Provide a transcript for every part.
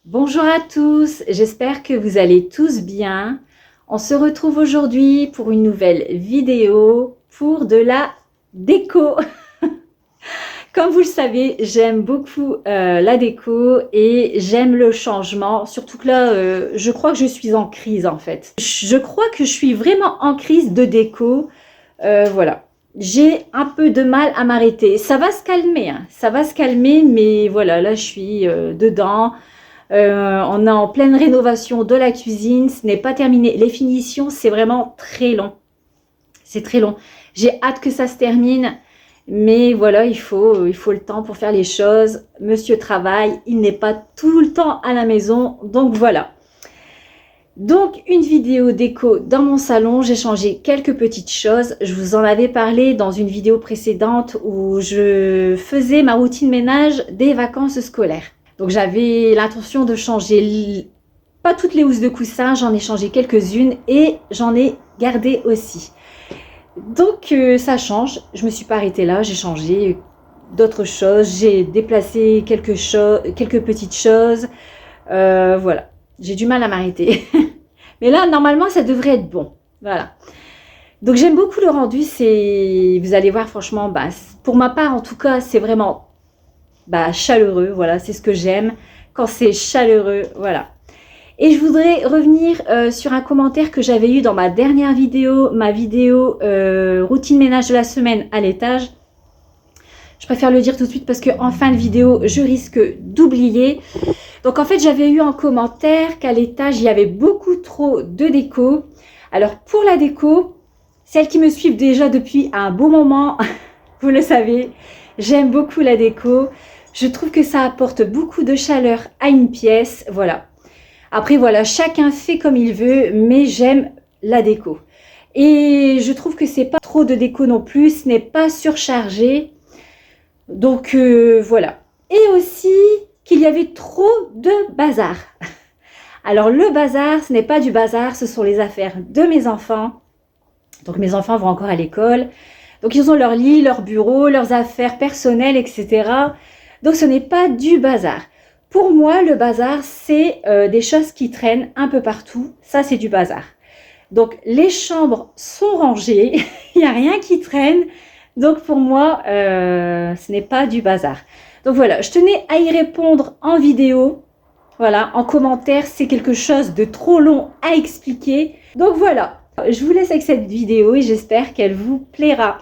Bonjour à tous, j'espère que vous allez tous bien. On se retrouve aujourd'hui pour une nouvelle vidéo pour de la déco. Comme vous le savez, j'aime beaucoup la déco et j'aime le changement. Surtout que là, je crois que je suis en crise en fait. Je crois que je suis vraiment en crise de déco. Voilà. J'ai un peu de mal à m'arrêter. Ça va se calmer, hein. Ça va se calmer, mais voilà, là je suis dedans. On est en pleine rénovation de la cuisine, ce n'est pas terminé. Les finitions, c'est vraiment très long. C'est très long. J'ai hâte que ça se termine, mais voilà, il faut le temps pour faire les choses. Monsieur travaille, il n'est pas tout le temps à la maison, donc voilà. Donc, une vidéo déco dans mon salon, j'ai changé quelques petites choses. Je vous en avais parlé dans une vidéo précédente où je faisais ma routine ménage des vacances scolaires. Donc j'avais l'intention de changer, pas toutes les housses de coussin, j'en ai changé quelques-unes et j'en ai gardé aussi. Donc ça change, je me suis pas arrêtée là, j'ai changé d'autres choses, j'ai déplacé quelques petites choses, voilà. J'ai du mal à m'arrêter. Mais là, normalement, ça devrait être bon, voilà. Donc j'aime beaucoup le rendu, vous allez voir franchement, bah, pour ma part en tout cas, c'est vraiment chaleureux, voilà, c'est ce que j'aime quand c'est chaleureux, voilà. Et je voudrais revenir sur un commentaire que j'avais eu dans ma dernière vidéo, ma vidéo routine ménage de la semaine à l'étage. Je préfère le dire tout de suite parce qu'en fin de vidéo, je risque d'oublier. Donc en fait, j'avais eu en commentaire qu'à l'étage, il y avait beaucoup trop de déco. Alors pour la déco, celles qui me suivent déjà depuis un bon moment, vous le savez, j'aime beaucoup la déco. Je trouve que ça apporte beaucoup de chaleur à une pièce, voilà. Après, voilà, chacun fait comme il veut, mais j'aime la déco. Et je trouve que c'est pas trop de déco non plus, ce n'est pas surchargé. Donc, voilà. Et aussi qu'il y avait trop de bazar. Alors, le bazar, ce n'est pas du bazar, ce sont les affaires de mes enfants. Donc, mes enfants vont encore à l'école. Donc, ils ont leur lit, leur bureau, leurs affaires personnelles, etc. Donc, ce n'est pas du bazar. Pour moi, le bazar, c'est des choses qui traînent un peu partout. Ça, c'est du bazar. Donc, les chambres sont rangées. Il n'y a rien qui traîne. Donc, pour moi, ce n'est pas du bazar. Donc, voilà. Je tenais à y répondre en vidéo. Voilà, en commentaire. C'est quelque chose de trop long à expliquer. Donc, voilà. Je vous laisse avec cette vidéo et j'espère qu'elle vous plaira.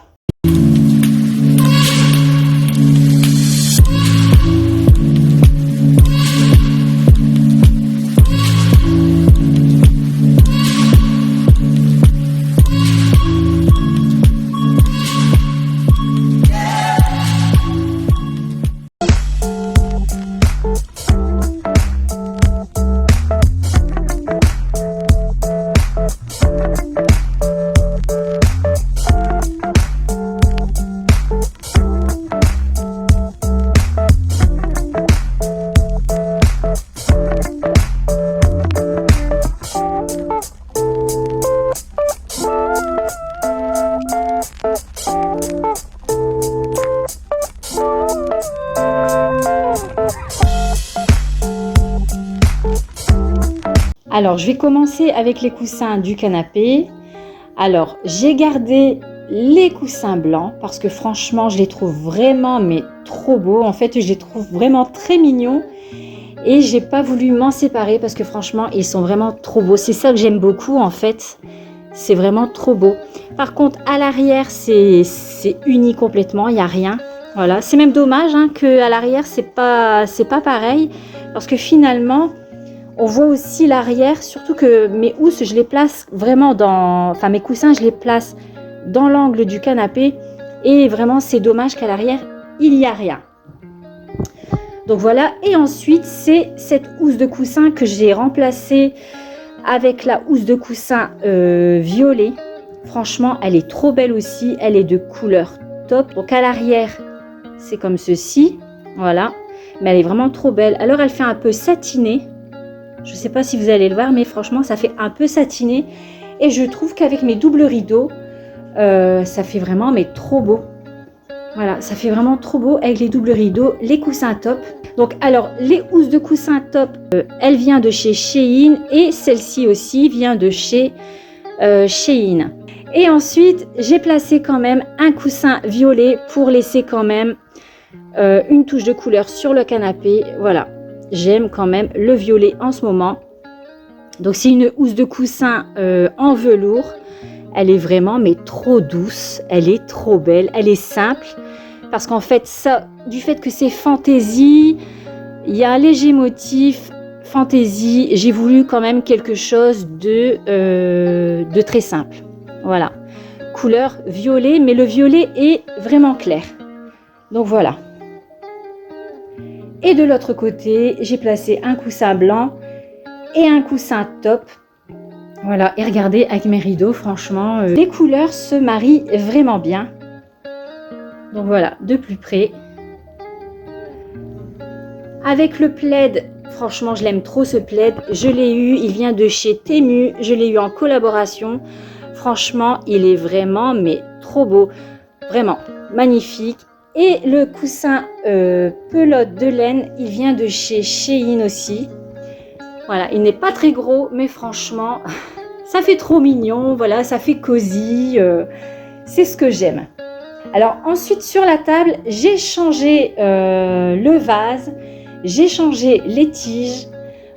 Alors, je vais commencer avec les coussins du canapé. Alors, j'ai gardé les coussins blancs parce que franchement, je les trouve vraiment mais trop beaux. En fait, je les trouve vraiment très mignons et j'ai pas voulu m'en séparer parce que franchement, ils sont vraiment trop beaux. C'est ça que j'aime beaucoup en fait. C'est vraiment trop beau. Par contre, à l'arrière, c'est uni complètement. Il n'y a rien. Voilà. C'est même dommage hein, qu'à l'arrière, c'est pas pareil parce que finalement, on voit aussi l'arrière, surtout que mes housses, je les place vraiment enfin mes coussins, je les place dans l'angle du canapé. Et vraiment, c'est dommage qu'à l'arrière, il n'y a rien. Donc voilà. Et ensuite, c'est cette housse de coussin que j'ai remplacée avec la housse de coussin violet. Franchement, elle est trop belle aussi. Elle est de couleur top. Donc à l'arrière, c'est comme ceci. Voilà. Mais elle est vraiment trop belle. Alors, elle fait un peu satiné. Je ne sais pas si vous allez le voir, mais franchement, ça fait un peu satiné. Et je trouve qu'avec mes doubles rideaux, ça fait vraiment mais trop beau. Voilà, ça fait vraiment trop beau avec les doubles rideaux, les coussins top. Donc alors, les housses de coussins top, elle vient de chez Shein et celle-ci aussi vient de chez Shein. Et ensuite, j'ai placé quand même un coussin violet pour laisser quand même une touche de couleur sur le canapé. Voilà, j'aime quand même le violet en ce moment. Donc c'est une housse de coussin en velours. Elle est vraiment mais trop douce, elle est trop belle, elle est simple. Parce qu'en fait, ça, du fait que c'est fantaisie, il y a un léger motif fantaisie. J'ai voulu quand même quelque chose de très simple. Voilà, couleur violet, mais le violet est vraiment clair. Donc voilà. Et de l'autre côté, j'ai placé un coussin blanc et un coussin top. Voilà, et regardez avec mes rideaux, franchement, les couleurs se marient vraiment bien. Donc voilà, de plus près. Avec le plaid, franchement, je l'aime trop ce plaid. Je l'ai eu, il vient de chez Temu. Je l'ai eu en collaboration. Franchement, il est vraiment, mais trop beau. Vraiment, magnifique. Et le coussin pelote de laine, il vient de chez Shein aussi. Voilà, il n'est pas très gros, mais franchement, ça fait trop mignon. Voilà, ça fait cosy. C'est ce que j'aime. Alors ensuite, sur la table, j'ai changé le vase. J'ai changé les tiges.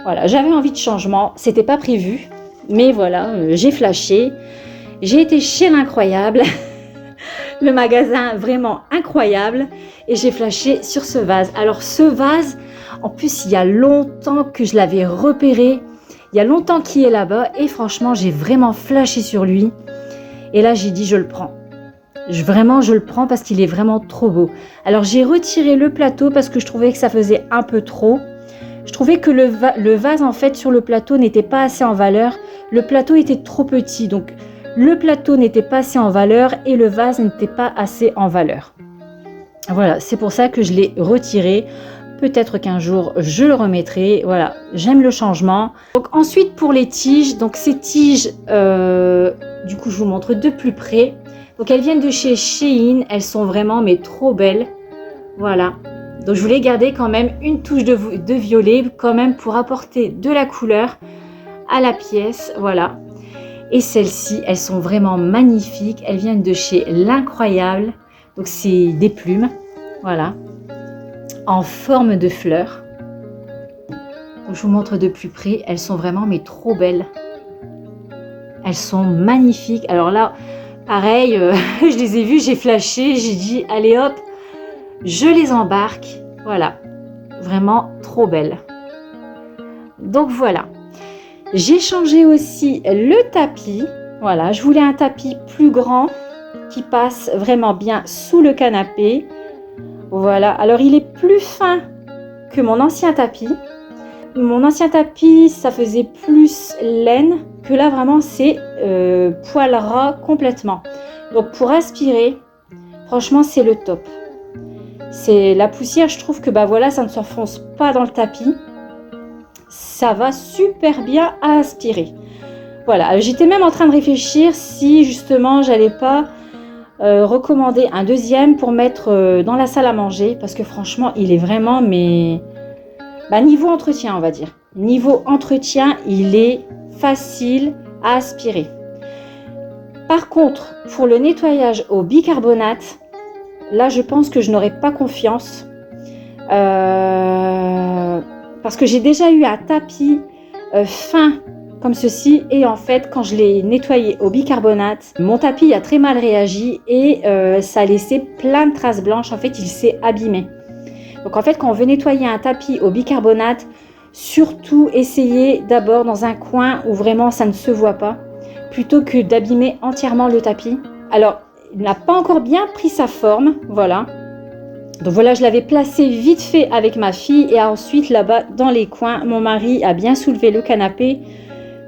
Voilà, j'avais envie de changement. C'était pas prévu. Mais voilà, j'ai flashé. J'ai été chez l'incroyable. Le magasin vraiment incroyable. Et j'ai flashé sur ce vase. Alors ce vase, en plus, il y a longtemps que je l'avais repéré. Il y a longtemps qu'il est là-bas. Et franchement, j'ai vraiment flashé sur lui. Et là, j'ai dit, je le prends. Vraiment, je le prends parce qu'il est vraiment trop beau. Alors, j'ai retiré le plateau parce que je trouvais que ça faisait un peu trop. Je trouvais que le vase, en fait, sur le plateau n'était pas assez en valeur. Le plateau était trop petit. Donc, le plateau n'était pas assez en valeur et le vase n'était pas assez en valeur. Voilà, c'est pour ça que je l'ai retiré. Peut-être qu'un jour, je le remettrai. Voilà, j'aime le changement. Donc, ensuite, pour les tiges. Donc, ces tiges, du coup, je vous montre de plus près. Donc, elles viennent de chez Shein. Elles sont vraiment, mais trop belles. Voilà. Donc, je voulais garder quand même une touche de violet, quand même, pour apporter de la couleur à la pièce. Voilà. Et celles-ci, elles sont vraiment magnifiques. Elles viennent de chez L'Incroyable. Donc, c'est des plumes. Voilà. En forme de fleurs. Donc, je vous montre de plus près. Elles sont vraiment, mais trop belles. Elles sont magnifiques. Alors là, pareil, je les ai vues, j'ai flashé. J'ai dit, allez hop, je les embarque. Voilà. Vraiment trop belles. Donc, voilà. J'ai changé aussi le tapis. Voilà, je voulais un tapis plus grand qui passe vraiment bien sous le canapé. Voilà, alors il est plus fin que mon ancien tapis. Mon ancien tapis, ça faisait plus laine que là vraiment c'est poil ras complètement. Donc pour aspirer, franchement c'est le top. C'est la poussière, je trouve que bah voilà, ça ne s'enfonce pas dans le tapis. Ça va super bien à aspirer. Voilà, j'étais même en train de réfléchir si justement j'allais pas recommander un deuxième pour mettre dans la salle à manger parce que franchement il est vraiment mais niveau entretien on va dire. Niveau entretien il est facile à aspirer. Par contre pour le nettoyage au bicarbonate, là je pense que je n'aurais pas confiance. Parce que j'ai déjà eu un tapis fin comme ceci et en fait quand je l'ai nettoyé au bicarbonate, mon tapis a très mal réagi et ça a laissé plein de traces blanches. En fait il s'est abîmé. Donc en fait quand on veut nettoyer un tapis au bicarbonate, surtout essayez d'abord dans un coin où vraiment ça ne se voit pas plutôt que d'abîmer entièrement le tapis. Alors il n'a pas encore bien pris sa forme, voilà. Donc voilà, je l'avais placé vite fait avec ma fille et ensuite là-bas dans les coins, mon mari a bien soulevé le canapé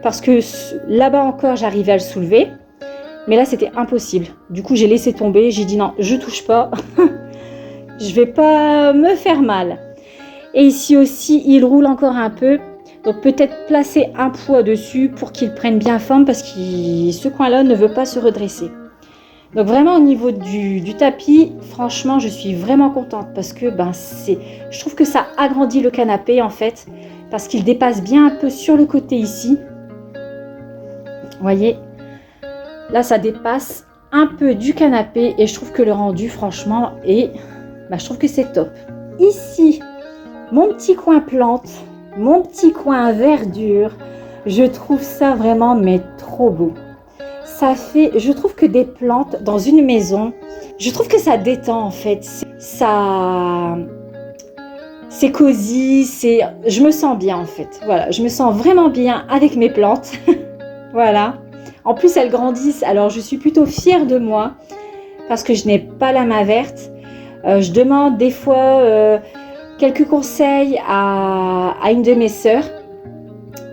parce que là-bas encore j'arrivais à le soulever, mais là c'était impossible. Du coup j'ai laissé tomber, j'ai dit non, je touche pas, je vais pas me faire mal. Et ici aussi il roule encore un peu, donc peut-être placer un poids dessus pour qu'il prenne bien forme parce que ce coin-là ne veut pas se redresser. Donc vraiment au niveau du tapis, franchement, je suis vraiment contente parce que je trouve que ça agrandit le canapé en fait, parce qu'il dépasse bien un peu sur le côté ici. Vous voyez, là ça dépasse un peu du canapé et je trouve que le rendu franchement est, je trouve que c'est top. Ici, mon petit coin plante, mon petit coin verdure, je trouve ça vraiment trop beau. Ça fait, je trouve que des plantes dans une maison, je trouve que ça détend en fait. C'est cosy, je me sens bien en fait. Voilà, je me sens vraiment bien avec mes plantes. Voilà. En plus, elles grandissent. Alors, je suis plutôt fière de moi parce que je n'ai pas la main verte. Je demande des fois quelques conseils à une de mes sœurs.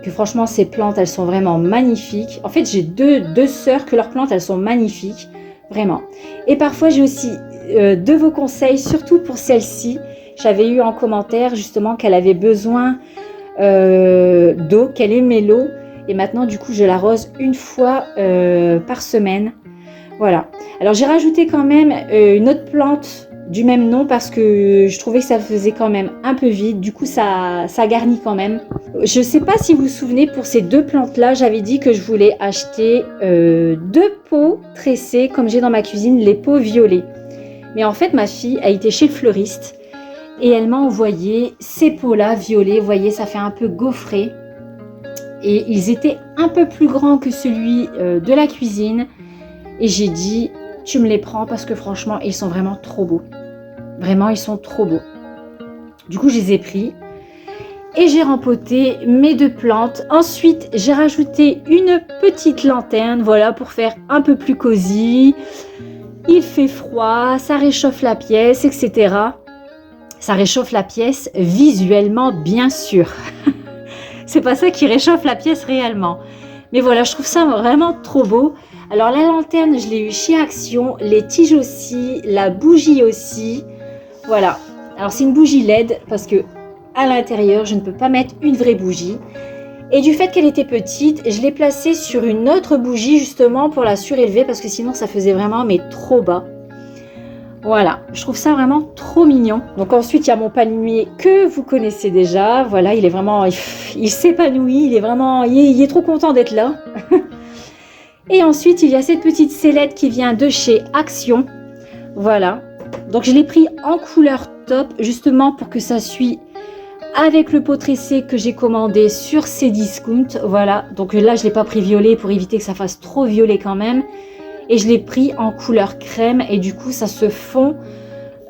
Que franchement, ces plantes, elles sont vraiment magnifiques. En fait, j'ai deux sœurs que leurs plantes, elles sont magnifiques. Vraiment. Et parfois, j'ai aussi de vos conseils, surtout pour celle-ci. J'avais eu en commentaire justement qu'elle avait besoin d'eau, qu'elle aimait l'eau. Et maintenant, du coup, je l'arrose une fois par semaine. Voilà. Alors, j'ai rajouté quand même une autre plante du même nom parce que je trouvais que ça faisait quand même un peu vide. Du coup, ça garnit quand même. Je ne sais pas si vous vous souvenez, pour ces deux plantes-là, j'avais dit que je voulais acheter 2 pots tressés, comme j'ai dans ma cuisine, les pots violets. Mais en fait, ma fille a été chez le fleuriste et elle m'a envoyé ces pots-là violets. Vous voyez, ça fait un peu gaufré. Et ils étaient un peu plus grands que celui de la cuisine. Et j'ai dit, tu me les prends parce que franchement, ils sont vraiment trop beaux. Vraiment, ils sont trop beaux. Du coup, je les ai pris. Et j'ai rempoté mes 2 plantes. Ensuite, j'ai rajouté une petite lanterne, voilà, pour faire un peu plus cosy. Il fait froid, ça réchauffe la pièce, etc. Ça réchauffe la pièce visuellement, bien sûr. C'est pas ça qui réchauffe la pièce réellement. Mais voilà, je trouve ça vraiment trop beau. Alors la lanterne, je l'ai eu chez Action, les tiges aussi, la bougie aussi. Voilà. Alors c'est une bougie LED parce que à l'intérieur, je ne peux pas mettre une vraie bougie. Et du fait qu'elle était petite, je l'ai placée sur une autre bougie justement pour la surélever parce que sinon ça faisait vraiment trop bas. Voilà, je trouve ça vraiment trop mignon. Donc ensuite, il y a mon palmier que vous connaissez déjà. Voilà, il est vraiment, il s'épanouit, il est trop content d'être là. Et ensuite, il y a cette petite sellette qui vient de chez Action. Voilà, donc je l'ai pris en couleur top justement pour que ça suit avec le pot tressé que j'ai commandé sur Cdiscount. Voilà, donc là je l'ai pas pris violet pour éviter que ça fasse trop violet quand même. Et je l'ai pris en couleur crème et du coup ça se fond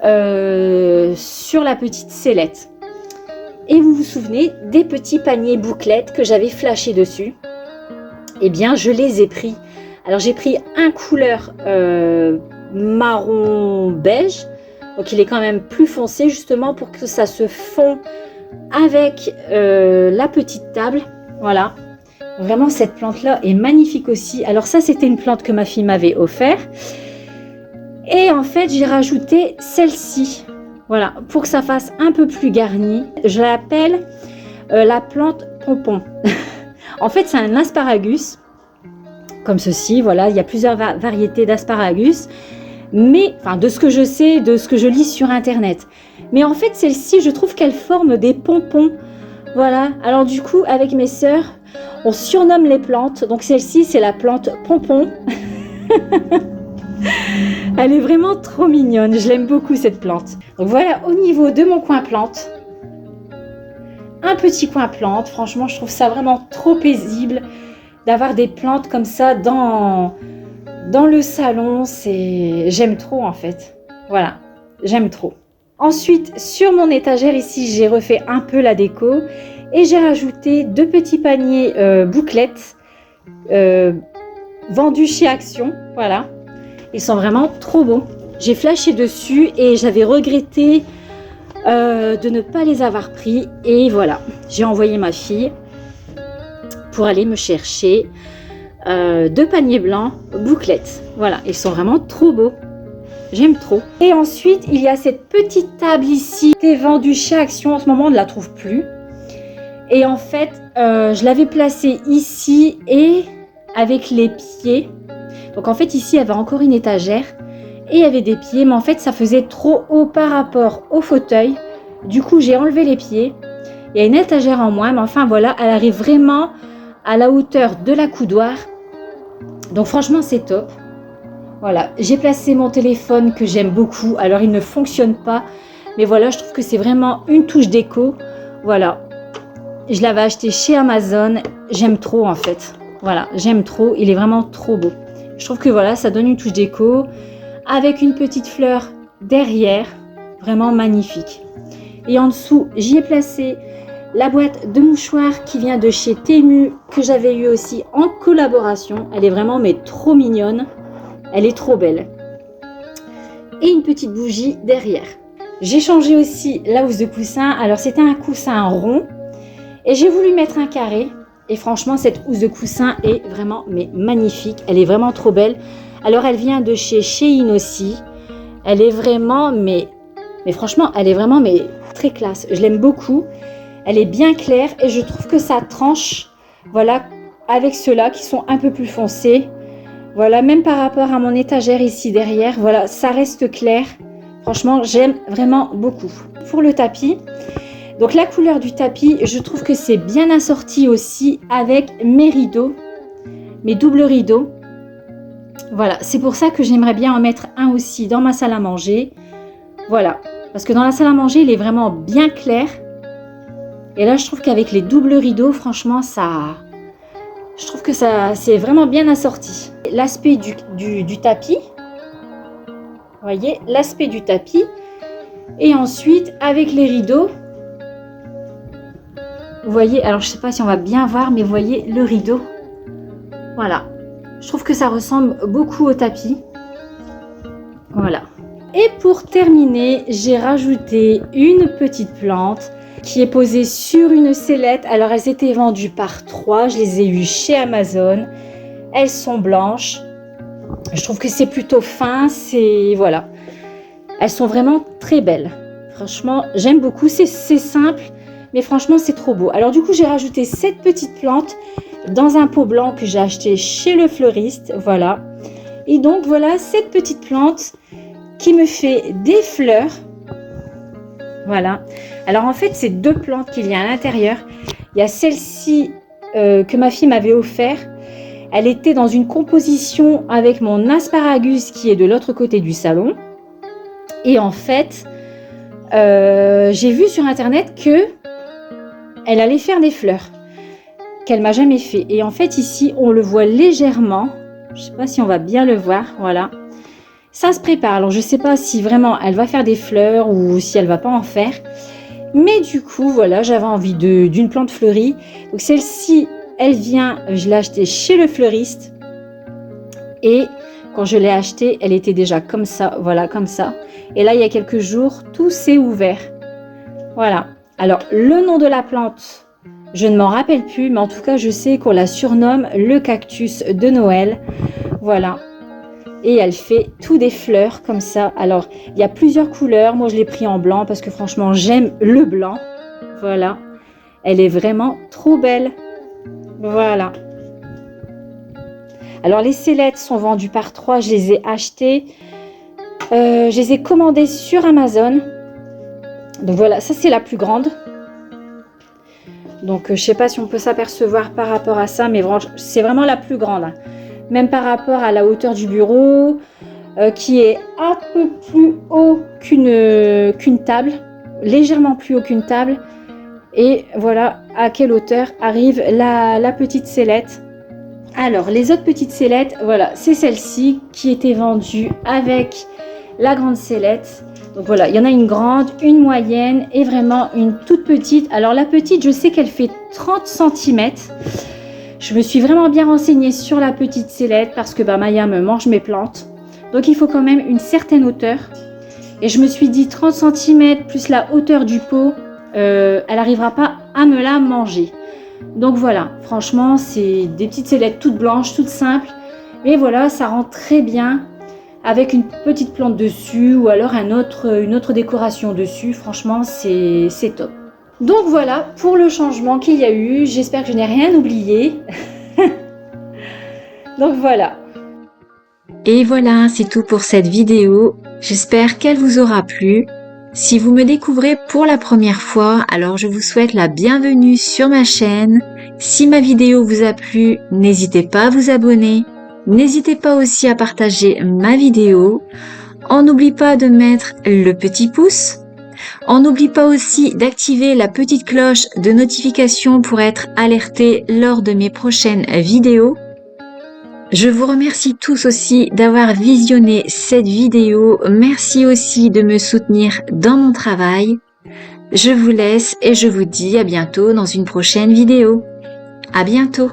sur la petite sellette. Et vous vous souvenez des petits paniers bouclettes que j'avais flashés dessus? Eh bien je les ai pris. Alors j'ai pris un couleur marron beige. Donc il est quand même plus foncé justement pour que ça se fond avec la petite table. Voilà. Vraiment, cette plante-là est magnifique aussi. Alors ça, c'était une plante que ma fille m'avait offert. Et en fait, j'ai rajouté celle-ci. Voilà, pour que ça fasse un peu plus garni. Je l'appelle la plante pompon. En fait, c'est un asparagus. Comme ceci, voilà. Il y a plusieurs variétés d'asparagus. Mais, enfin, de ce que je sais, de ce que je lis sur Internet. Mais en fait, celle-ci, je trouve qu'elle forme des pompons. Voilà. Alors du coup, avec mes sœurs, on surnomme les plantes. Donc celle-ci, c'est la plante pompon. Elle est vraiment trop mignonne. Je l'aime beaucoup cette plante. Donc voilà, au niveau de mon coin plante. Un petit coin plante. Franchement, je trouve ça vraiment trop paisible d'avoir des plantes comme ça dans le salon. J'aime trop en fait. Voilà, j'aime trop. Ensuite, sur mon étagère ici, j'ai refait un peu la déco et j'ai rajouté 2 petits paniers bouclettes vendus chez Action. Voilà, ils sont vraiment trop beaux. J'ai flashé dessus et j'avais regretté de ne pas les avoir pris. Et voilà, j'ai envoyé ma fille pour aller me chercher 2 paniers blancs bouclettes. Voilà, ils sont vraiment trop beaux. J'aime trop. Et ensuite, il y a cette petite table ici qui est vendue chez Action. En ce moment, on ne la trouve plus. Et en fait, je l'avais placée ici et avec les pieds. Donc en fait ici, il y avait encore une étagère et il y avait des pieds, mais en fait ça faisait trop haut par rapport au fauteuil. Du coup, j'ai enlevé les pieds. Il y a une étagère en moins, mais enfin voilà, elle arrive vraiment à la hauteur de la coudoir. Donc franchement, c'est top. Voilà, j'ai placé mon téléphone que j'aime beaucoup. Alors, il ne fonctionne pas, mais voilà, je trouve que c'est vraiment une touche déco. Voilà, je l'avais acheté chez Amazon. J'aime trop en fait. Voilà, j'aime trop. Il est vraiment trop beau. Je trouve que voilà, ça donne une touche déco avec une petite fleur derrière. Vraiment magnifique. Et en dessous, j'y ai placé la boîte de mouchoirs qui vient de chez Temu, que j'avais eu aussi en collaboration. Elle est vraiment mais trop mignonne. Elle est trop belle. Et une petite bougie derrière. J'ai changé aussi la housse de coussin. Alors c'était un coussin rond et j'ai voulu mettre un carré. Et franchement, cette housse de coussin est vraiment mais magnifique. Elle est vraiment trop belle. Alors elle vient de chez Shein aussi. Elle est vraiment mais franchement, elle est vraiment mais très classe. Je l'aime beaucoup. Elle est bien claire et je trouve que ça tranche. Voilà, avec ceux-là qui sont un peu plus foncés. Voilà, même par rapport à mon étagère ici derrière, voilà, ça reste clair. Franchement, j'aime vraiment beaucoup. Pour le tapis, donc la couleur du tapis, je trouve que c'est bien assorti aussi avec mes rideaux, mes doubles rideaux. Voilà, c'est pour ça que j'aimerais bien en mettre un aussi dans ma salle à manger. Voilà, parce que dans la salle à manger, il est vraiment bien clair. Et là, je trouve qu'avec les doubles rideaux, franchement, je trouve que ça, c'est vraiment bien assorti. L'aspect du tapis, vous voyez, l'aspect du tapis. Et ensuite, avec les rideaux, vous voyez, alors je ne sais pas si on va bien voir, mais vous voyez le rideau. Voilà, je trouve que ça ressemble beaucoup au tapis. Voilà. Et pour terminer, j'ai rajouté une petite plante qui est posée sur une sellette. Alors, elles étaient vendues par 3. Je les ai eues chez Amazon. Elles sont blanches. Je trouve que c'est plutôt fin. Voilà. Elles sont vraiment très belles. Franchement, j'aime beaucoup. C'est simple, mais franchement, c'est trop beau. Alors, du coup, j'ai rajouté cette petite plante dans un pot blanc que j'ai acheté chez le fleuriste. Voilà. Et donc, voilà cette petite plante qui me fait des fleurs. Voilà. Alors en fait, c'est 2 plantes qu'il y a à l'intérieur. Il y a celle-ci que ma fille m'avait offert. Elle était dans une composition avec mon asparagus qui est de l'autre côté du salon. Et en fait, j'ai vu sur internet que elle allait faire des fleurs qu'elle m'a jamais fait. Et en fait, ici, on le voit légèrement. Je ne sais pas si on va bien le voir. Voilà. Ça se prépare. Alors, je ne sais pas si vraiment elle va faire des fleurs ou si elle ne va pas en faire. Mais du coup, voilà, j'avais envie d'une plante fleurie. Donc, celle-ci, elle vient, je l'ai achetée chez le fleuriste. Et quand je l'ai achetée, elle était déjà comme ça. Voilà, comme ça. Et là, il y a quelques jours, tout s'est ouvert. Voilà. Alors, le nom de la plante, je ne m'en rappelle plus. Mais en tout cas, je sais qu'on la surnomme le cactus de Noël. Voilà. Et elle fait tout des fleurs comme ça. Alors, il y a plusieurs couleurs. Moi, je l'ai pris en blanc parce que franchement, j'aime le blanc. Voilà. Elle est vraiment trop belle. Voilà. Alors, les sellettes sont vendues par 3. Je les ai achetées. Je les ai commandées sur Amazon. Donc, voilà. Ça, c'est la plus grande. Donc, je ne sais pas si on peut s'apercevoir par rapport à ça. Mais c'est vraiment la plus grande. Hein. Même par rapport à la hauteur du bureau, qui est un peu plus haut qu'une table, légèrement plus haut qu'une table. Et voilà à quelle hauteur arrive la petite sellette. Alors, les autres petites sellettes, voilà, c'est celle-ci qui était vendue avec la grande sellette. Donc voilà, il y en a une grande, une moyenne et vraiment une toute petite. Alors, la petite, je sais qu'elle fait 30 cm. Je me suis vraiment bien renseignée sur la petite sellette parce que Maya me mange mes plantes. Donc, il faut quand même une certaine hauteur. Et je me suis dit 30 cm plus la hauteur du pot, elle n'arrivera pas à me la manger. Donc, voilà. Franchement, c'est des petites sellettes toutes blanches, toutes simples. Mais voilà, ça rend très bien avec une petite plante dessus ou alors une autre décoration dessus. Franchement, c'est top. Donc voilà pour le changement qu'il y a eu. J'espère que je n'ai rien oublié. Donc voilà. Et voilà, c'est tout pour cette vidéo. J'espère qu'elle vous aura plu. Si vous me découvrez pour la première fois, alors je vous souhaite la bienvenue sur ma chaîne. Si ma vidéo vous a plu, n'hésitez pas à vous abonner. N'hésitez pas aussi à partager ma vidéo. On n'oublie pas de mettre le petit pouce. On n'oublie pas aussi d'activer la petite cloche de notification pour être alerté lors de mes prochaines vidéos. Je vous remercie tous aussi d'avoir visionné cette vidéo. Merci aussi de me soutenir dans mon travail. Je vous laisse et je vous dis à bientôt dans une prochaine vidéo. À bientôt!